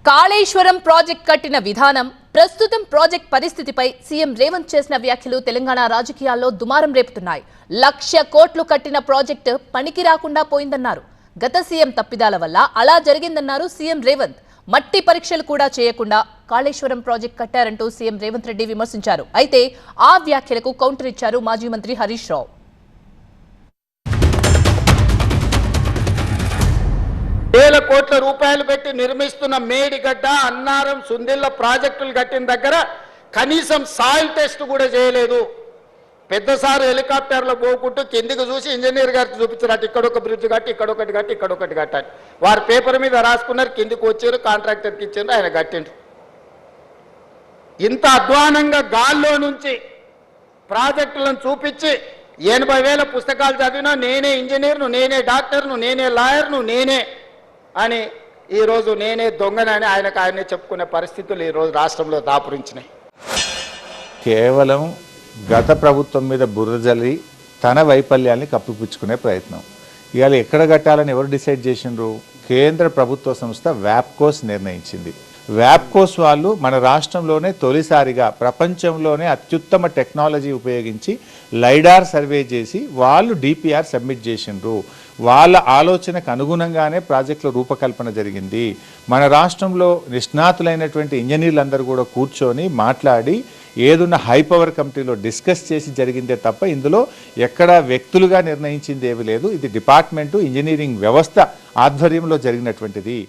Kaleshwaram project కట్టిన విధానం, ప్రస్తుతం ప్రాజెక్ట్ పరిస్థితిపై సీఎం రేవంత్ చేసిన వ్యాఖ్యలు తెలంగాణ రాజకీయాల్లో దుమారం రేపుతున్నాయి. 1,00,000 కోట్లు కట్టిన ప్రాజెక్టు పనికి రాకుండా పోయిందన్నారు. గత సీఎం తప్పిదాల వల్ల అలా జరిగిందన్నారు సీఎం రేవంత్. మట్టి పరీక్షలు కూడా చేయకుండా కాళేశ్వరం ప్రాజెక్ట్ కట్టారంటూ సీఎం రేవంత్ రెడ్డి విమర్శించారు. అయితే ఆ వ్యాఖ్యలకు కౌంటర్ ఇచ్చారు మాజీ మంత్రి హరీష్ రావు. వేల కోట్ల రూపాయలు పెట్టి నిర్మిస్తున్న మేడిగడ్డ, అన్నారం, సుందిల్ల ప్రాజెక్టులు కట్టిన దగ్గర కనీసం సాయిల్ టెస్ట్ కూడా చేయలేదు. పెద్దసారి హెలికాప్టర్లో పోకుంటూ కిందికి చూసి ఇంజనీర్ గారికి చూపించారు, ఇక్కడొక బ్రిడ్జ్ కట్టి, ఇక్కడొకటి కట్టి, ఇక్కడొకటి కట్టాలి. వారు పేపర్ మీద రాసుకున్నారు, కిందికి వచ్చారు, కాంట్రాక్టర్కి ఇచ్చారు, ఆయన కట్టిండు. ఇంత అధ్వానంగా గాల్లో నుంచి ప్రాజెక్టులను చూపించి 80,000 పుస్తకాలు చదివినా నేనే ఇంజనీర్ను, నేనే డాక్టర్ను, నేనే లాయర్ను, నేనే అని ఈరోజు నేనే దొంగనని ఆయనే చెప్పుకునే పరిస్థితులు ఈరోజు రాష్ట్రంలో దాపురించినాయి. కేవలం గత ప్రభుత్వం మీద బురద జల్లి తన వైఫల్యాన్ని కప్పిపుచ్చుకునే ప్రయత్నం. ఇవాళ ఎక్కడ కట్టాలని ఎవరు డిసైడ్ చేసిండ్రు? కేంద్ర ప్రభుత్వ సంస్థ వ్యాప్కోస్ నిర్ణయించింది. వ్యాప్కోస్ వాళ్ళు మన రాష్ట్రంలోనే తొలిసారిగా ప్రపంచంలోనే అత్యుత్తమ టెక్నాలజీ ఉపయోగించి లైడార్ సర్వే చేసి వాళ్ళు డిపిఆర్ సబ్మిట్ చేసిండ్రు. వాళ్ళ ఆలోచనకు అనుగుణంగానే ప్రాజెక్టుల రూపకల్పన జరిగింది. మన రాష్ట్రంలో నిష్ణాతులైనటువంటి ఇంజనీర్లందరూ కూడా కూర్చొని మాట్లాడి ఏదున్న హై పవర్ కమిటీలో డిస్కస్ చేసి జరిగిందే తప్ప ఇందులో ఎక్కడా వ్యక్తులుగా నిర్ణయించింది ఏమీ లేదు. ఇది డిపార్ట్మెంటు, ఇంజనీరింగ్ వ్యవస్థ ఆధ్వర్యంలో జరిగినటువంటిది.